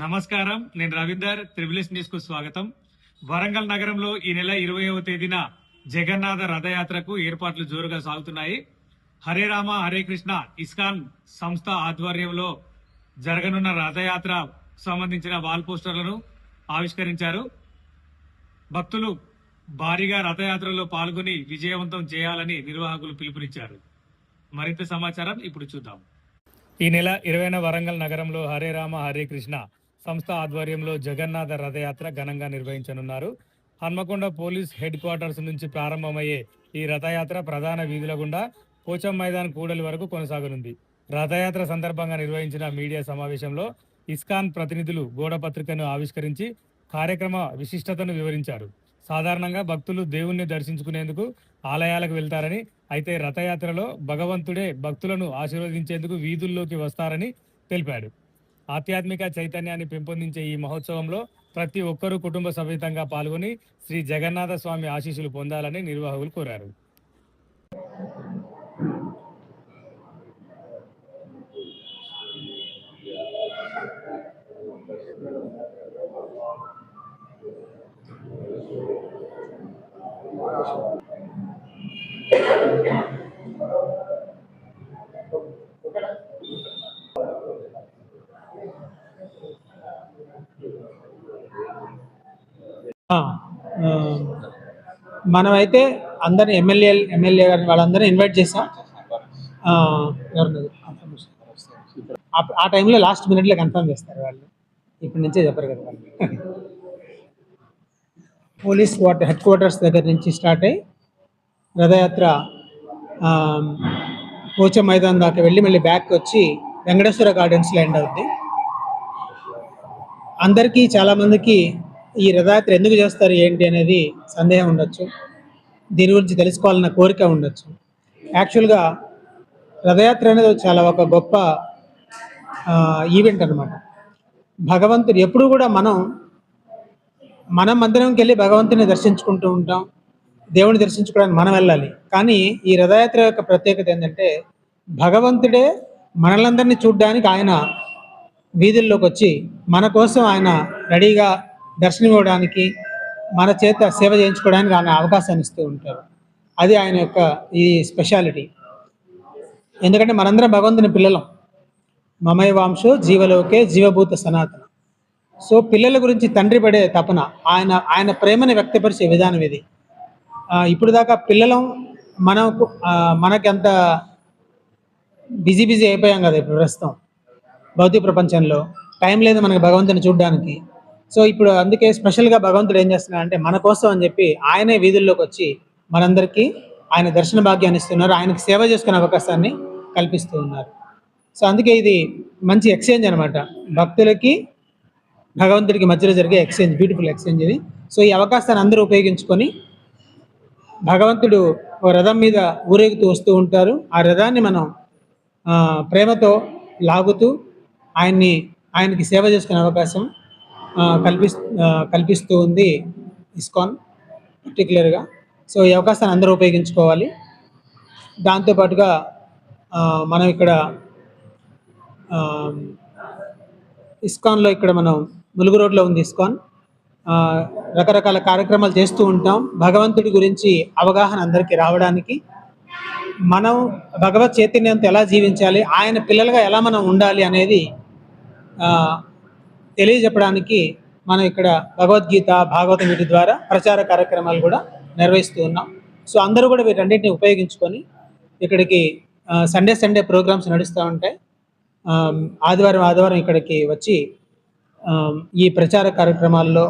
నమస్కారం, నేను రవీందర్. త్రిబుల్ఎస్ న్యూస్ కు స్వాగతం. వరంగల్ నగరంలో ఈ నెల 20వ తేదీన జగన్నాథ రథయాత్రకు ఏర్పాట్లు జోరుగా సాగుతున్నాయి. హరే రామ హరే కృష్ణ ఇస్కాన్ సంస్థ ఆధ్వర్యంలో జరగనున్న రథయాత్ర సంబంధించిన వాల్ పోస్టర్లను ఆవిష్కరించారు. భక్తులు భారీగా రథయాత్రలో పాల్గొని విజయవంతం చేయాలని నిర్వాహకులు పిలుపునిచ్చారు. మరింత సమాచారం ఇప్పుడు చూద్దాం. ఈ నెల 20న వరంగల్ నగరంలో హరే రామ హరే కృష్ణ సంస్థ ఆధ్వర్యంలో జగన్నాథ రథయాత్ర ఘనంగా నిర్వహించనున్నారు. హన్మకొండ పోలీస్ హెడ్ క్వార్టర్స్ నుంచి ప్రారంభమయ్యే ఈ రథయాత్ర ప్రధాన వీధుల గుండా పోచం మైదాన్ కూడలి వరకు కొనసాగనుంది. రథయాత్ర సందర్భంగా నిర్వహించిన మీడియా సమావేశంలో ఇస్కాన్ ప్రతినిధులు గోడపత్రికను ఆవిష్కరించి కార్యక్రమ విశిష్టతను వివరించారు. సాధారణంగా భక్తులు దేవుణ్ణి దర్శించుకునేందుకు ఆలయాలకు వెళ్తారని, అయితే రథయాత్రలో భగవంతుడే భక్తులను ఆశీర్వదించేందుకు వీధుల్లోకి వస్తారని తెలిపాడు. ఆధ్యాత్మిక చైతన్యాన్ని పెంపొందించే ఈ మహోత్సవంలో ప్రతి ఒక్కరూ కుటుంబ సమేతంగా పాల్గొని శ్రీ జగన్నాథ స్వామి ఆశీస్సులు పొందాలని నిర్వాహకులు కోరారు. మనమైతే అందరిని ఎమ్మెల్యే గారిని వాళ్ళందరినీ ఇన్వైట్ చేసాం. ఆ టైంలో లాస్ట్ మినిట్లో కన్ఫర్మ్ చేస్తారు వాళ్ళు, ఇప్పటి నుంచే చెప్పరు కదా వాళ్ళు. పోలీస్ హెడ్ క్వార్టర్స్ దగ్గర నుంచి స్టార్ట్ అయ్యి రథయాత్ర పోచం మైదాన్ దాకా వెళ్ళి మళ్ళీ బ్యాక్ వచ్చి వెంకటేశ్వర గార్డెన్స్లో ఎండ్ అవుద్ది. అందరికీ చాలామందికి ఈ రథయాత్ర ఎందుకు చేస్తారు ఏంటి అనేది సందేహం ఉండొచ్చు, దీని గురించి తెలుసుకోవాలన్న కోరిక ఉండొచ్చు. యాక్చువల్గా రథయాత్ర అనేది చాలా ఒక గొప్ప ఈవెంట్ అనమాట. భగవంతుడు ఎప్పుడు కూడా మనం మందిరంకి వెళ్ళి భగవంతుని దర్శించుకుంటూ ఉంటాం, దేవుని దర్శించుకోవడానికి మనం వెళ్ళాలి. కానీ ఈ రథయాత్ర యొక్క ప్రత్యేకత ఏంటంటే భగవంతుడే మనలందరినీ చూడడానికి ఆయన వీధుల్లోకి వచ్చి మన కోసం ఆయన రెడీగా దర్శనం ఇవ్వడానికి, మన చేత సేవ చేయించుకోవడానికి ఆయన అవకాశాన్ని ఇస్తూ ఉంటారు. అది ఆయన యొక్క ఈ స్పెషాలిటీ. ఎందుకంటే మనందరం భగవంతుని పిల్లలం. మమైవాంశో జీవలోకే జీవభూత సనాతన. సో పిల్లల గురించి తండ్రి పడే తపన, ఆయన ప్రేమని వ్యక్తపరిచే విధానం ఇది. ఇప్పుడు దాకా పిల్లలం మనకి అంత బిజీ అయిపోయాం కదా ఇప్పుడు ప్రస్తుతం భౌతిక ప్రపంచంలో. టైం లేదు మనకి భగవంతుని చూడడానికి. సో ఇప్పుడు అందుకే స్పెషల్గా భగవంతుడు ఏం చేస్తున్నాడంటే మన కోసం అని చెప్పి ఆయనే వీధుల్లోకి వచ్చి మనందరికీ ఆయన దర్శన భాగ్యాన్ని ఇస్తున్నారు, ఆయనకి సేవ చేసుకునే అవకాశాన్ని కల్పిస్తూ ఉన్నారు. సో అందుకే ఇది మంచి ఎక్స్చేంజ్ అనమాట, భక్తులకి భగవంతుడికి మధ్యలో జరిగే ఎక్స్చేంజ్, బ్యూటిఫుల్ ఎక్స్చేంజ్ ఇది. సో ఈ అవకాశాన్ని అందరూ ఉపయోగించుకొని భగవంతుడు ఒక రథం మీద ఊరేగుతూ వస్తూ ఉంటారు. ఆ రథాన్ని మనం ప్రేమతో లాగుతూ ఆయనకి సేవ చేసుకునే అవకాశం కల్పిస్తూ ఉంది ఇస్కాన్ పర్టికులర్గా. సో ఈ అవకాశాన్ని అందరూ ఉపయోగించుకోవాలి. దాంతోపాటుగా మనం ఇక్కడ ఇస్కాన్లో ఇక్కడ మనం ములుగు రోడ్లో ఉంది ఇస్కాన్. రకరకాల కార్యక్రమాలు చేస్తూ ఉంటాం. భగవంతుడి గురించి అవగాహన అందరికీ రావడానికి, మనం భగవత్ చైతన్యంతో ఎలా జీవించాలి, ఆయన పిల్లలుగా ఎలా మనం ఉండాలి అనేది తెలియజెప్పడానికి మనం ఇక్కడ భగవద్గీత, భాగవతం వీటి ద్వారా ప్రచార కార్యక్రమాలు కూడా నిర్వహిస్తూ ఉన్నాం. సో అందరూ కూడా వీటన్నిటిని ఉపయోగించుకొని ఇక్కడికి సండే ప్రోగ్రామ్స్ నడుస్తూ ఉంటాయి. ఆదివారం ఇక్కడికి వచ్చి ఈ ప్రచార కార్యక్రమాల్లో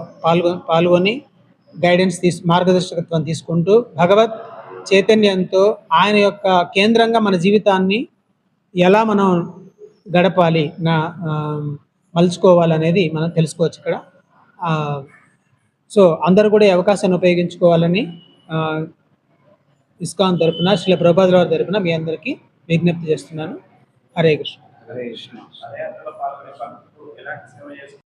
పాల్గొని గైడెన్స్ మార్గదర్శకత్వం తీసుకుంటూ భగవత్ చైతన్యంతో ఆయన యొక్క కేంద్రంగా మన జీవితాన్ని ఎలా మనం గడపాలి, మలుచుకోవాలనేది మనం తెలుసుకోవచ్చు ఇక్కడ. సో అందరూ కూడా ఈ అవకాశాన్ని ఉపయోగించుకోవాలని ఇస్కాన్ తరపున, శ్రీల ప్రభుపాదుల వారి తరపున మీ అందరికీ విజ్ఞప్తి చేస్తున్నాను. హరే కృష్ణ.